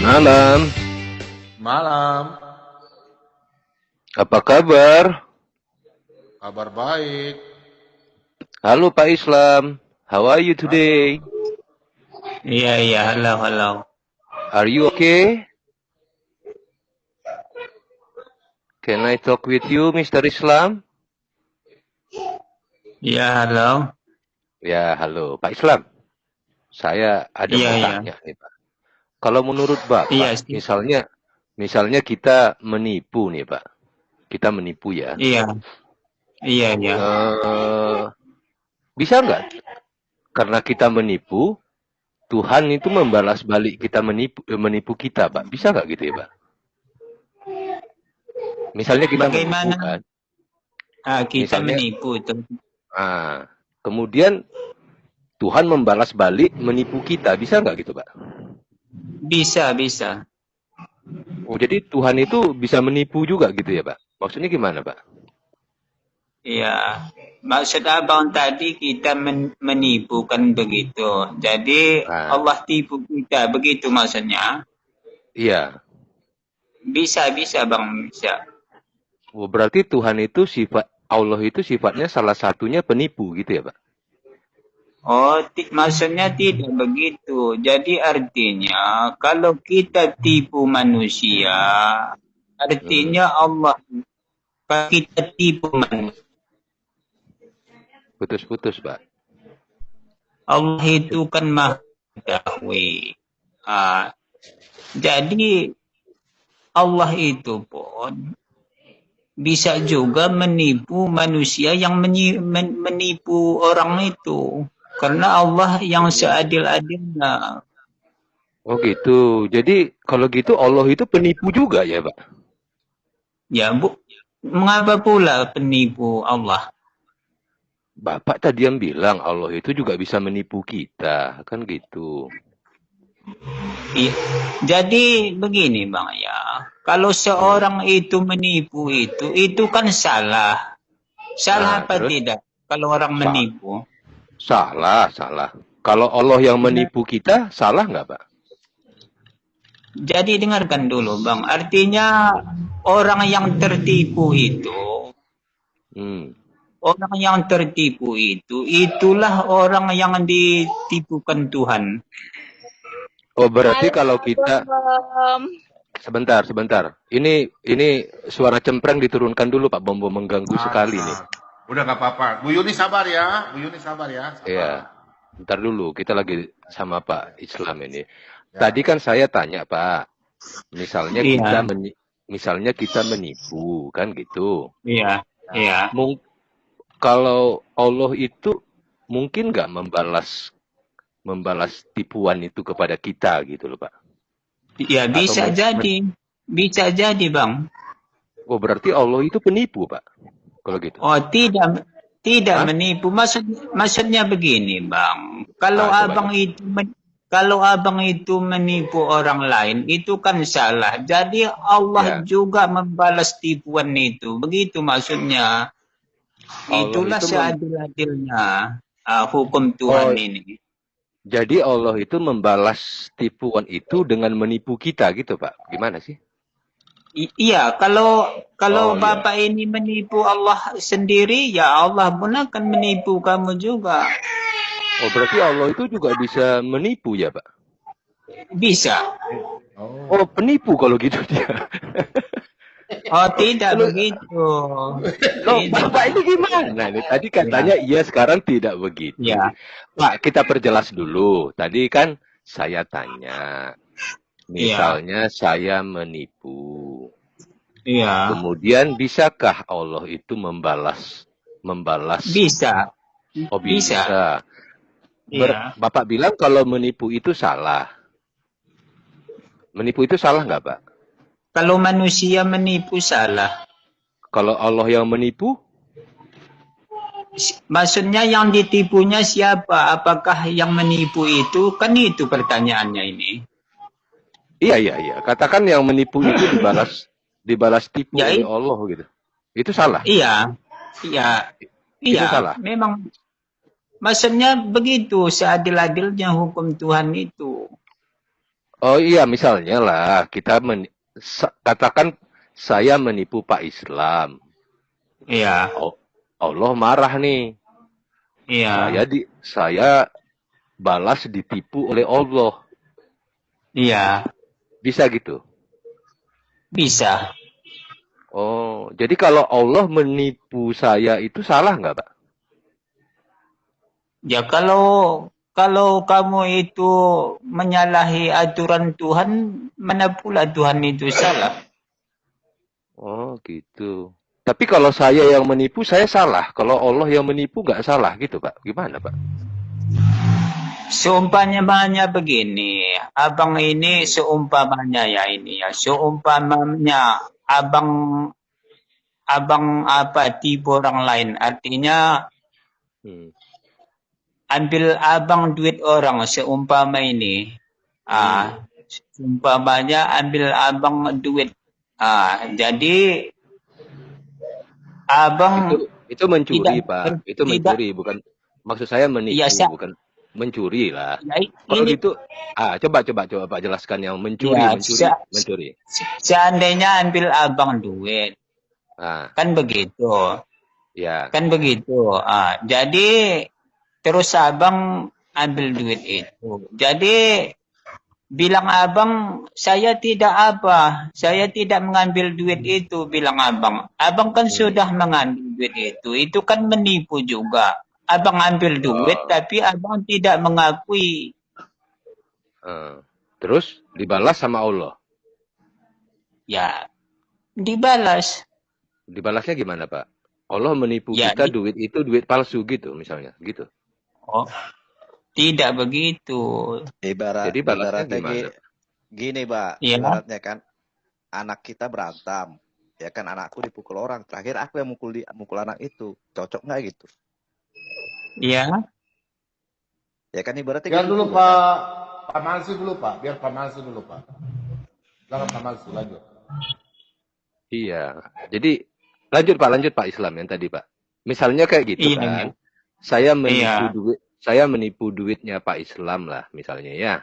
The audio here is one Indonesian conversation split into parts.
Malam, Malam, apa kabar? kabar baik. Halo Pak Islam, how are you Halo. today? Iya, halo, halo. Are you okay? Can I talk with you, Mr. Islam? Iya, halo. Ya, halo Pak Islam. Saya ada Iya, mau iya. tanya nih Pak. Kalau menurut Iya Bapak, sih. misalnya kita menipu nih Pak. Kita menipu ya. Iya, iya. Eh, bisa nggak? Karena kita menipu, Tuhan itu membalas balik kita menipu kita Pak. Bisa nggak gitu ya Pak? Misalnya kita menipu Bagaimana kan. kita Misalnya, menipu itu? kemudian Tuhan membalas balik menipu kita, bisa nggak gitu, Pak? Bisa. Oh, jadi Tuhan itu bisa menipu juga gitu ya, Pak? Maksudnya gimana, Pak? Iya. Maksud abang tadi kita menipu kan begitu. Jadi Nah, Allah tipu kita, begitu maksudnya. iya. Bisa bang, bisa. Oh, berarti Tuhan itu Allah itu sifatnya salah satunya penipu gitu ya, Pak? Oh, maksudnya tidak begitu. Jadi artinya kalau kita tipu manusia, Hmm, artinya Allah kita tipu manusia. putus-putus, Pak. Allah itu kan maha mengetahui. Jadi Allah itu pun bisa juga menipu manusia yang menipu orang itu. Karena Allah yang seadil-adilnya. Oh gitu. Jadi kalau gitu Allah itu penipu juga ya, Pak? Ya, mengapa pula penipu Allah? Bapak tadi yang bilang Allah itu juga bisa menipu kita, kan gitu. Iya. Jadi begini Bang ya, kalau Hmm. seorang itu menipu itu kan salah. Salah Nah, apa terus tidak kalau orang salah. menipu? Salah. Kalau Allah yang Nah, menipu kita, salah nggak, Pak? jadi dengarkan dulu Bang, artinya orang yang tertipu itu, Hmm. itulah orang yang ditipukan Tuhan. Oh, berarti kalau kita Malam. sebentar. Ini suara cempreng diturunkan dulu, Pak. Bom mengganggu sekali nih. Udah nggak apa-apa. Bu Yuni sabar ya. Bu Yuni sabar ya. Sabar. Iya. Bentar dulu, kita lagi sama Pak Islam ini. Ya. Tadi kan saya tanya, Pak. Misalnya Iya, misalnya kita menipu, kan gitu. iya. Kalau Allah itu mungkin nggak membalas tipuan itu kepada kita gitu loh, Pak. Ya Atau bisa jadi Bang. oh berarti Allah itu penipu, Pak. Kalau gitu. Oh, tidak Hah? menipu. Maksudnya begini, Bang. Kalau Coba abang dong. itu menipu orang lain, itu kan salah. Jadi Allah Ya, juga membalas tipuan itu. Begitu maksudnya. Allah Itulah itu seadil-adilnya hukum oh, Tuhan ini. jadi Allah itu membalas tipuan itu dengan menipu kita gitu, Pak. Gimana sih? Iya, kalau Oh iya. Bapak ini menipu Allah sendiri, ya Allah pun akan menipu kamu juga. Oh berarti Allah itu juga bisa menipu ya, Pak? Bisa. Oh penipu kalau gitu dia. Oh, tidak Lu, begitu. Loh, Tidak. Bapak ini gimana? Nih, tadi Ya, katanya iya, sekarang tidak begitu. ya, Pak, kita perjelas dulu. Tadi kan saya tanya, iya, misalnya saya menipu. iya. Kemudian bisakah Allah itu membalas? Bisa, Oh bisa. bisa. Iya. Bapak bilang kalau menipu itu salah. Menipu itu salah nggak, Pak? Kalau manusia menipu salah. Kalau Allah yang menipu, Maksudnya yang ditipunya siapa? Apakah yang menipu itu? Kan itu pertanyaannya ini. iya. Katakan yang menipu itu dibalas tipu Ya, oleh Allah gitu. Itu salah. iya, iya, Itu iya. salah. Memang maksudnya begitu seadil-adilnya hukum Tuhan itu. Oh iya, misalnya lah, katakan saya menipu Pak Islam. Iya, Oh, Allah marah nih. iya, Saya balas ditipu oleh Allah. iya, Bisa gitu. bisa. Oh, jadi kalau Allah menipu saya itu salah nggak, Pak? Ya kalau kamu itu menyalahi aturan Tuhan, mana pula Tuhan itu salah? Oh, gitu. Tapi kalau saya yang menipu, saya salah. Kalau Allah yang menipu nggak salah gitu, Pak. Gimana, Pak? Seumpamanya begini, abang ini Hmm. seumpamanya ya ini ya, seumpamanya abang abang apa tipu orang lain, artinya Hmm. ambil abang duit orang seumpama ini, Hmm. seumpamanya ambil abang duit, jadi Itu abang itu mencuri, tidak Pak. Itu tidak mencuri, bukan maksud saya ya, menipu, bukan mencuri lah. ya Kalau ini gitu, coba Pak jelaskan yang mencuri, ya mencuri, mencuri. seandainya ambil abang duit, Ah, kan begitu. ya. Kan begitu. Jadi terus abang ambil duit itu. Jadi bilang abang, saya tidak mengambil duit itu, bilang abang. Abang kan Hmm. sudah mengambil duit itu kan menipu juga. Abang ambil duit, Oh. tapi abang tidak mengakui. Eh. Terus dibalas sama Allah. Ya, dibalas. Dibalasnya gimana, Pak? Allah menipu Ya, kita duit itu duit palsu gitu misalnya, gitu. oh, tidak begitu. Jadi balasnya Ibaratnya gimana? gini, Pak. Ya, Ibaratnya kan anak kita berantem. Ya kan anakku dipukul orang. Terakhir aku yang mukul anak itu. Cocok nggak gitu? ya, Ya kan ibaratnya Biar gitu dulu juga kan. Pak Mansi dulu Pak. Biar Pak Mansi dulu Pak. Silakan Pak Mansi lanjut. Iya. Jadi lanjut Pak Islam yang tadi, Pak. Misalnya kayak gitu iya, kan. Saya menipu iya, duit, saya menipu duitnya Pak Islam lah misalnya ya.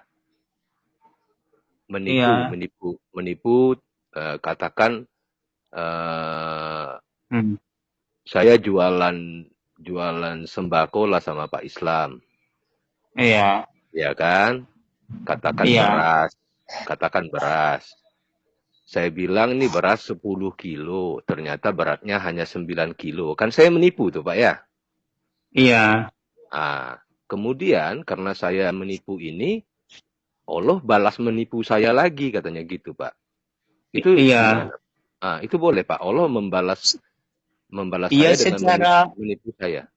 Menipu, iya. menipu, menipu katakan eh Hmm. saya jualan sembako lah sama Pak Islam, Iya, ya kan? iya, Katakan beras. Saya bilang ini beras 10 kilo, ternyata beratnya hanya 9 kilo. Kan saya menipu tuh Pak ya. iya, Kemudian karena saya menipu ini, Allah balas menipu saya lagi katanya gitu Pak. Itu iya, gimana? Itu boleh Pak. Allah membalas iya. saya dengan menipu saya.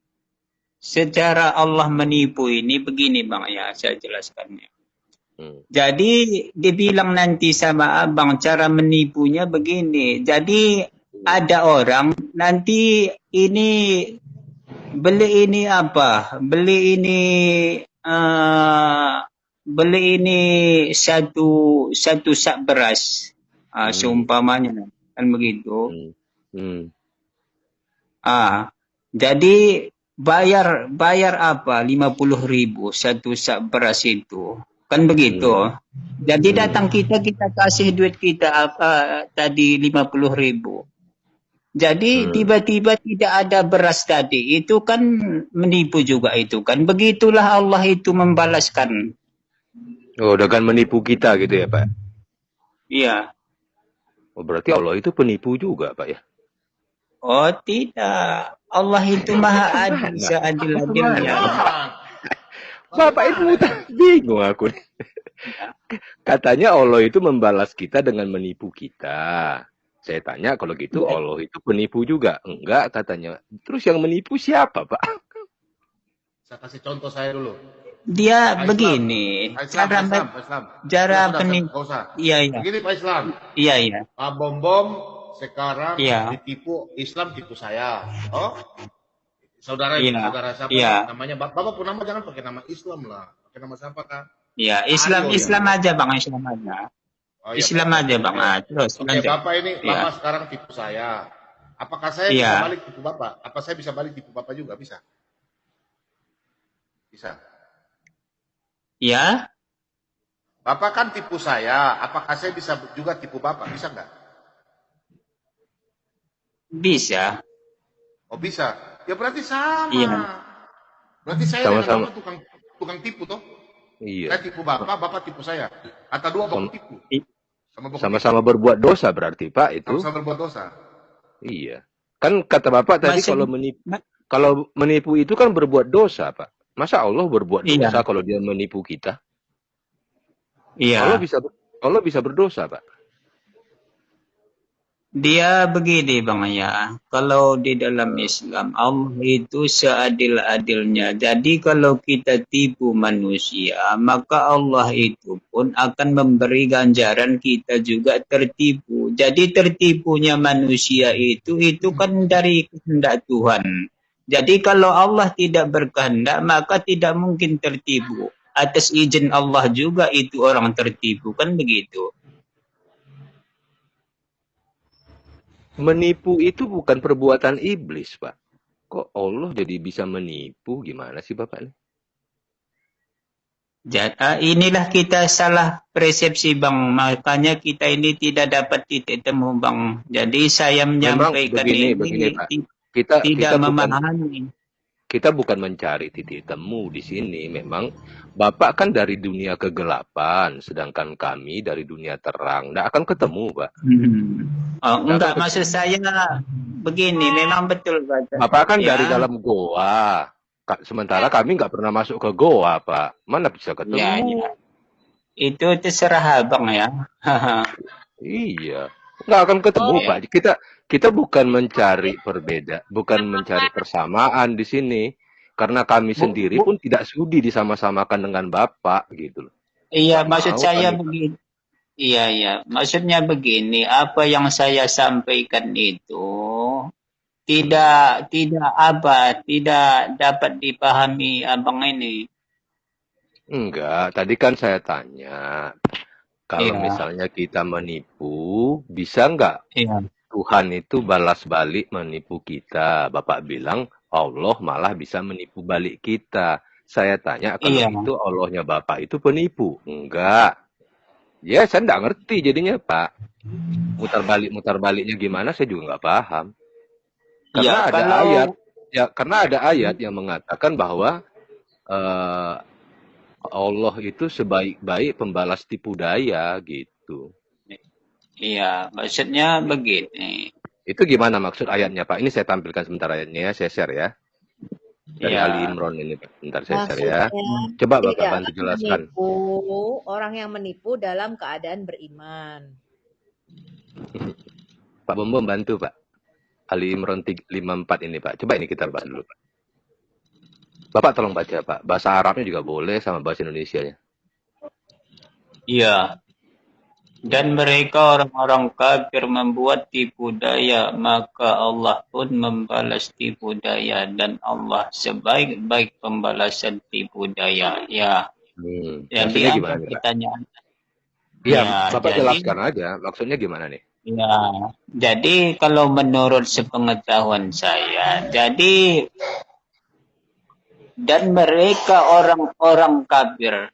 Secara Allah menipu ini begini bang ya, saya jelaskannya. Hmm. Jadi dibilang nanti sama abang cara menipunya begini. Jadi ada orang nanti ini beli ini apa? eh, beli ini satu sak beras, Hmm. seumpamanya kan begitu. Hmm. Hmm. Jadi bayar apa? 50.000 satu sak beras itu. Kan begitu. Jadi datang kita kasih duit kita apa tadi 50.000. Jadi Hmm. tiba-tiba tidak ada beras tadi. Itu kan menipu juga itu kan. Begitulah Allah itu membalaskan. Oh, dengan menipu kita gitu ya Pak. Iya. Oh, berarti Allah itu penipu juga Pak ya. Oh tidak. Allah itu maha adil seadil-adilnya. Bapak itu bingung aku. Katanya Allah itu membalas kita dengan menipu kita. Saya tanya kalau gitu Allah itu penipu juga. Enggak katanya. Terus yang menipu siapa Pak? Saya kasih contoh saya dulu. Dia Pak Islam. begini. Pak Islam. Cara Sudah, penipu. nggak usah. Iya, iya. Begini Pak Islam. Iya, iya. Pak Bom sekarang Iya. ditipu, Islam tipu saya. Oh, saudara Iya. siapa Iya. namanya? Bapak pun nama jangan pakai nama Islam lah. Pakai nama siapa kak? Iya, Islam Aryo, Islam ya? aja Bang, Islam aja. Oh, iya, Islam Pak. aja Bang. Terus Oke, lanjut. Bapak ini, Iya. Bapak sekarang tipu saya. Apakah saya Iya. bisa balik tipu Bapak? Apa saya bisa balik tipu Bapak juga? Bisa? Bisa. Iya. Bapak kan tipu saya, apakah saya bisa juga tipu Bapak? Bisa nggak? Bisa. Oh bisa. Ya berarti sama. Iya. Berarti saya dengan Sama-sama. Bapak tukang tipu toh? Iya. Saya tipu Bapak, Bapak tipu saya. Atau dua baku tipu. Sama baku tipu. Sama-sama berbuat dosa berarti, Pak, itu. Sama-sama berbuat dosa. Iya. Kan kata Bapak tadi Maksud- kalau menipu itu kan berbuat dosa, Pak. Masa Allah berbuat Iya. dosa kalau dia menipu kita? Iya. Allah bisa berdosa, Pak. Dia begini Bang ya, kalau di dalam Islam Allah itu seadil-adilnya. Jadi kalau kita tipu manusia, maka Allah itu pun akan memberi ganjaran kita juga tertipu. Jadi tertipunya manusia itu kan dari kehendak Tuhan. Jadi kalau Allah tidak berkehendak, maka tidak mungkin tertipu. Atas izin Allah juga itu orang tertipu, kan begitu. Menipu itu bukan perbuatan iblis, Pak. Kok Allah jadi bisa menipu? Gimana sih, Bapak? Inilah kita salah persepsi Bang, makanya kita ini tidak dapat titik temu Bang. Jadi saya menyampaikan begini, Pak. Tidak memahami. Kita bukan mencari titik temu di sini. Memang Bapak kan dari dunia kegelapan, sedangkan kami dari dunia terang. Nggak akan ketemu, Pak. Oh, enggak, maksud saya begini, memang betul Pak. Bapak kan dari dalam goa. Sementara kami nggak pernah masuk ke goa, Pak. Mana bisa ketemu? Ya. Itu terserah Abang ya. Iya. Nggak akan ketemu, Pak. Kita bukan mencari bukan mencari persamaan di sini. Karena kami sendiri pun tidak sudi disama-samakan dengan Bapak, gitu loh. Iya, maksud saya begini. Iya. Maksudnya begini, apa yang saya sampaikan itu tidak dapat dipahami Abang ini. Enggak, tadi kan saya tanya, kalau misalnya kita menipu, bisa enggak Tuhan itu balas balik menipu kita? Bapak bilang Allah malah bisa menipu balik kita. Saya tanya, kalau itu Allahnya Bapak itu penipu? Enggak. Ya, saya enggak ngerti jadinya, Pak. Mutar baliknya gimana saya juga enggak paham. Karena ada ayat yang mengatakan bahwa Allah itu sebaik-baik pembalas tipu daya gitu. Iya, maksudnya begini. Itu gimana maksud ayatnya, Pak? Ini saya tampilkan sebentar ayatnya ya, saya share ya. Dari Ali Imran ini, Pak. Bentar saya share ya. Coba Bapak bantu jelaskan. Orang yang menipu dalam keadaan beriman. Pak Bom bantu, Pak. Ali Imran 54 ini, Pak. Coba ini kita bahas dulu, Pak. Bapak tolong baca, Pak. Bahasa Arabnya juga boleh sama bahasa Indonesianya. Iya. Dan mereka orang-orang kafir membuat tipu daya, maka Allah pun membalas tipu daya, dan Allah sebaik-baik pembalasan tipu daya. Ya. Yang diangkat pertanyaan. Iya, Bapak jelaskan aja. Maksudnya gimana nih? Ya, jadi kalau menurut sepengetahuan saya, dan mereka orang-orang kafir.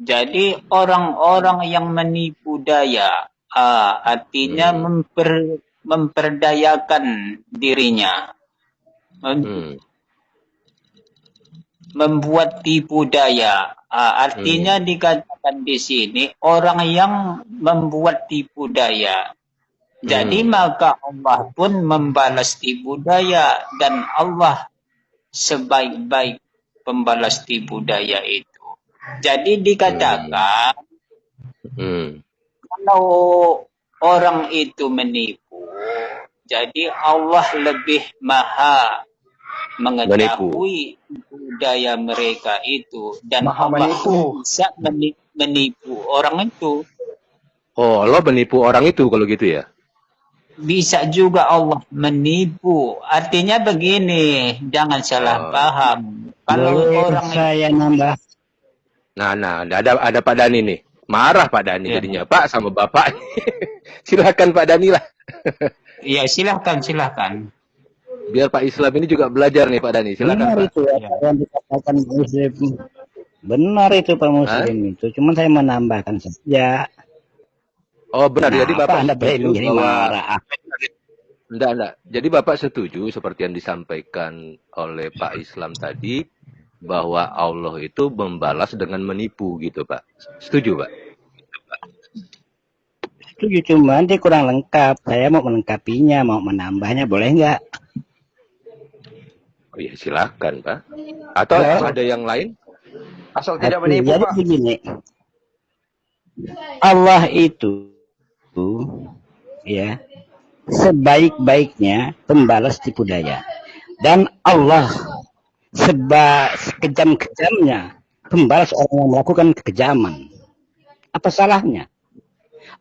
Jadi orang-orang yang menipu daya, artinya memperdayakan dirinya, membuat tipu daya. Artinya dikatakan di sini orang yang membuat tipu daya. Jadi maka Allah pun membalas tipu daya, dan Allah sebaik-baik pembalas tipu daya itu. Jadi dikatakan kalau orang itu menipu, jadi Allah lebih maha mengetahui tipu daya mereka itu, dan Allah bisa menipu orang itu. Oh, Allah menipu orang itu kalau gitu ya? Bisa juga Allah menipu. Artinya begini, jangan salah paham. Kalau orang saya nambah. Nah, ada Pak Dani nih. Marah Pak Dani jadinya, Pak, sama Bapak. Silakan Pak Dani lah. Iya, silakan. Biar Pak Islam ini juga belajar nih Pak Dani. Silakan Pak. Itu yang dikatakan Muslim. Benar itu Pak Hah? Muslim itu. Cuman saya menambahkan saja. Oh benar, jadi Kenapa Bapak Anda setuju berani jadi bahwa marah? enggak. Jadi Bapak setuju seperti yang disampaikan oleh Pak Islam tadi bahwa Allah itu membalas dengan menipu gitu, Pak. Setuju, Pak? Setuju, cuman dia kurang lengkap. Saya mau melengkapinya, mau menambahnya, boleh nggak? Oh ya silakan, Pak. Atau Halo? ada yang lain? Asal tidak Satu, menipu, jadi Pak. begini. Allah itu, ya, sebaik-baiknya pembalas tipu daya. Dan Allah sekejam-kejamnya pembalas orang yang melakukan kekejaman. Apa salahnya?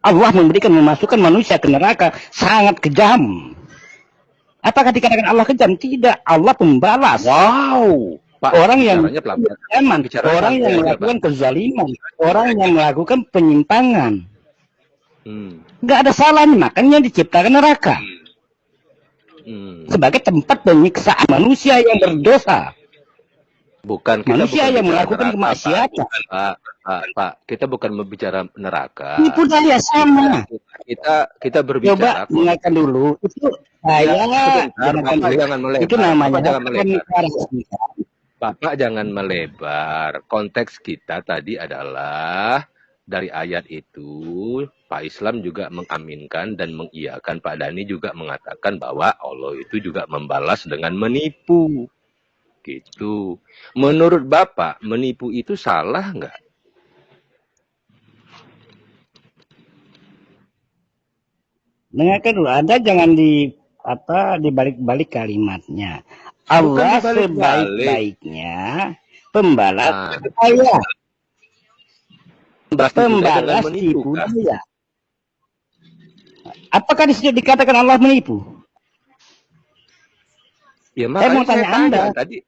Allah memasukkan manusia ke neraka sangat kejam. Apakah dikatakan Allah kejam? Tidak, Allah pembalas. Wow, Pak. Orang yang bicaranya pelan-pelan. kekejaman, Bicara orang santai yang aja, melakukan Pak. kezaliman, orang yang melakukan penyimpangan. Nggak ada salahnya, makanya diciptakan neraka. Sebagai tempat penyiksaan manusia yang berdosa. Bukan, kita Manusia bukan yang bicara melakukan neraka, kemaksiatan. Pak. Kita bukan berbicara neraka. Tipu daya sama. Kita Coba berbicara dengarkan dulu. Itu saya sebentar, Bapak jangan melebar. itu namanya Bapak jangan melebar. komunikasi. Bapak jangan melebar. Konteks kita tadi adalah dari ayat itu, Pak Islam juga mengaminkan dan mengiyakan. Pak Dhani juga mengatakan bahwa Allah itu juga membalas dengan menipu. Gitu. Menurut Bapak, menipu itu salah nggak? Dengarkan dulu, Anda jangan dibalik-balik kalimatnya. Allah sebaik-baiknya pembalas daya. Pembalas tipu daya. Apakah disitu dikatakan Allah menipu? Ya, saya mau tanya Anda. Tadi.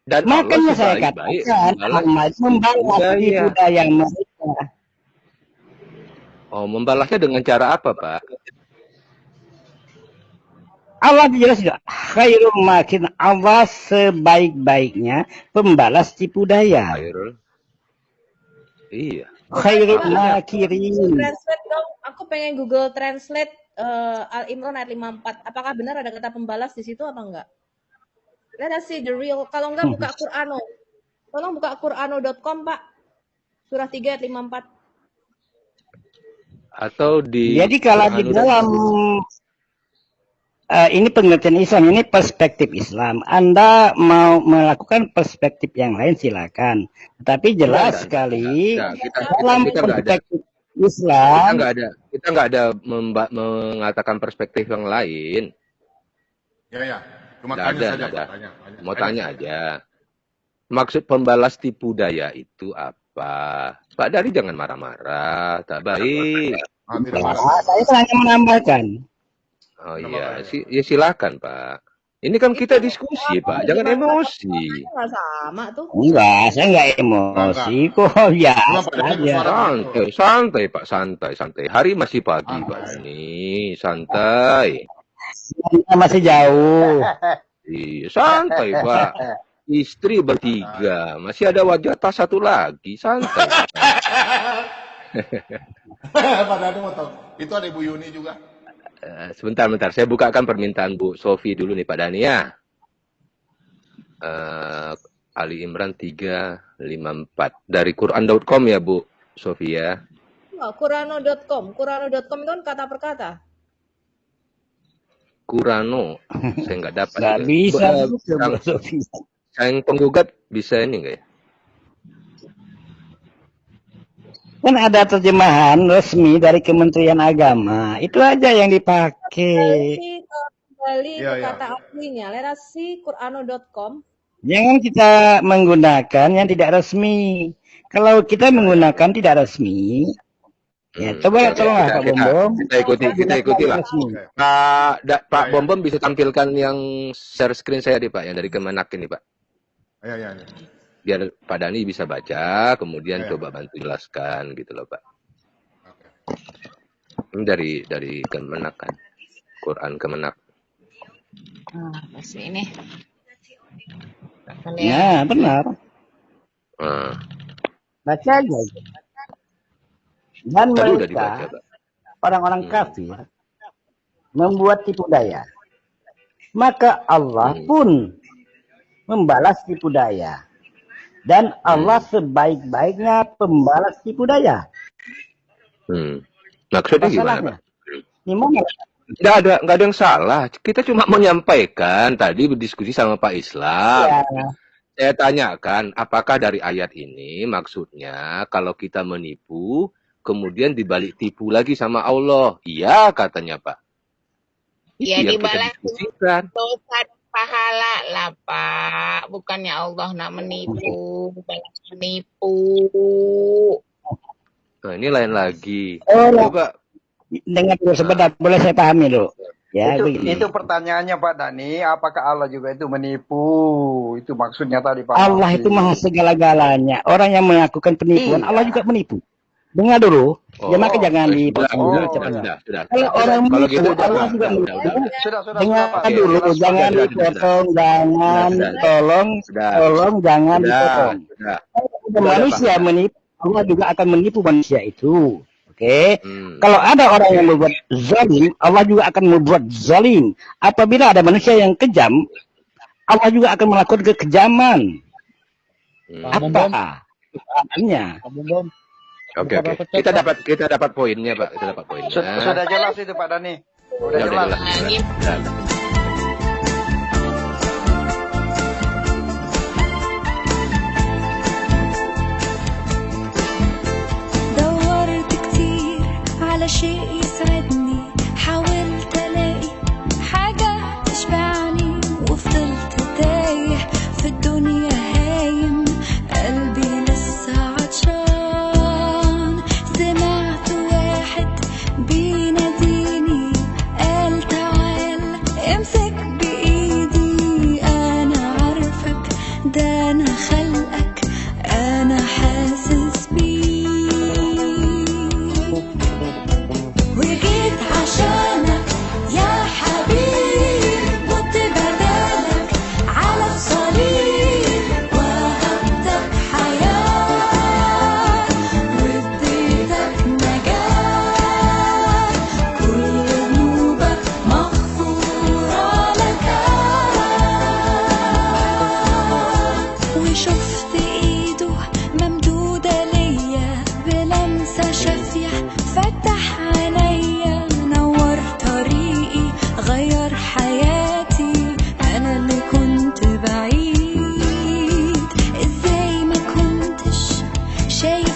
Dan makanya saya katakan Allah membalas tipu daya mereka. Oh, membalasnya dengan cara apa, Pak? Allah jelas tidak. Khairul makin, Allah sebaik-baiknya pembalas tipu daya. Iya. Khairul makirin. Translate dong. Aku pengen Google Translate Al-Imran ayat 54. Apakah benar ada kata pembalas di situ apa enggak? Let us see the real. Kalau enggak buka Qur'ano. Tolong buka Qur'ano.com, Pak. Surah 3 ayat 54. Atau di jadi kalau di dalam ini pengertian Islam, ini perspektif Islam. Anda mau melakukan perspektif yang lain silakan. Tapi jelas sekali dalam perspektif Islam kita nggak ada mengatakan perspektif yang lain. Ya. Cuma tanya saja. Mau tanya aja. Maksud pembalas tipu daya itu apa? Pak Dhani jangan marah-marah, tak baik. Saya hanya menambahkan. Oh iya, ya silakan Pak. Ini kan kita diskusi Pak, jangan emosi. Enggak sama tuh. Enggak, saya enggak emosi kok, ya aja. Santai Pak, santai. Hari masih pagi Pak ini, santai. Masih jauh. Iya, santai Pak. Istri bertiga, masih ada wajah tas satu lagi, santai. Pak Dhani mau tahu, itu ada Ibu Yuni juga. Sebentar, saya bukakan permintaan Bu Sofi dulu nih Pak Dhani ya. Ali Imran 354 dari Quran.com ya Bu Sofi ya. Qur'ano.com itu kan kata per kata. Qur'ano, saya nggak dapat. Nggak bisa. Yang penggugat bisa ini nggak ya? Kan ada terjemahan resmi dari Kementerian Agama. Itu aja yang dipakai. Kembali ke kata aslinya. Let us see Qur'ano.com. Jangan kita menggunakan yang tidak resmi. Kalau kita menggunakan tidak resmi, ya coba tolong Pak Bombom. Kita ikuti lah. Pak Bombom bisa tampilkan yang share screen saya nih Pak, yang dari Kemenak ini Pak. Iya. Biar Pak Dhani bisa baca, kemudian coba bantu jelaskan gitu loh Pak. Ini dari Kemenak kan, Quran Kemenak. Pasti ini. Ya benar. Nah, Baca aja. Dan tadi udah dibaca, mereka, Pak. orang-orang Hmm. kafir, membuat tipu daya. Maka Allah pun membalas tipu daya. Dan Allah sebaik-baiknya pembalas tipu daya. Maksudnya Apa gimana, salahnya? Pak? Gimana? Nggak ada yang salah. Kita cuma menyampaikan tadi berdiskusi sama Pak Islam. Ya, Saya tanyakan, apakah dari ayat ini maksudnya kalau kita menipu, kemudian dibalik tipu lagi sama Allah? Iya, katanya Pak. Ya Itu yang kita dibalas diskusikan. dosa dan pahala lah Pak. Bukannya Allah nak menipu, balas menipu. Nah, ini lain lagi. Oh, Coba. dengar dulu sebentar, boleh saya pahami dulu. Ya, begini. Itu pertanyaannya Pak Dhani, apakah Allah juga itu menipu? Itu maksudnya tadi Pak. Allah itu maha segala-galanya. Orang yang melakukan penipuan, Iya. Allah juga menipu. Dengar dulu. Ya maka jangan dipotong dulu Sudah. cepat. Sudah. Kalau orang Kalau menipu, gitu Allah udah, juga udah, menipu. Sudah Dengar Pak. dulu, Sudah, jangan sudah. dipotong, jangan Sudah. tolong jangan dipotong. Sudah. Kalau manusia Pak. menipu, Allah juga akan menipu manusia itu. Oke. Hmm. Kalau ada orang yang membuat zalim, Allah juga akan membuat zalim. Apabila ada manusia yang kejam, Allah juga akan melakukan kekejaman. Apa? Soalnya. Oke. Kita dapat poinnya, Pak. Kita dapat poinnya. Sudah jelas itu Pak Dhani. Udah Ya, jelas. Sudah. دورت كتير على شيء يسعدني، حاولت الاقي حاجة تشبعني، وفضلت تايه في الدنيا هايم، قلبي لسه عطشان. سمعت واحد بيناديني، قال تعال امسك بايدي، انا عارفك ده انا خلقك، انا حاسس بيك، وجيت عشانك يا حبيب، مت بدالك على الصليب، وهبتك حياة واديتك نجاة، كل ذنوبك مغفورة لك، وشفت ايده ممدودة ليا بلمسة شافية، فتح عينيا، نور طريقي، غير حياتي، انا اللي كنت بعيد، ازاي ما كنتش شايف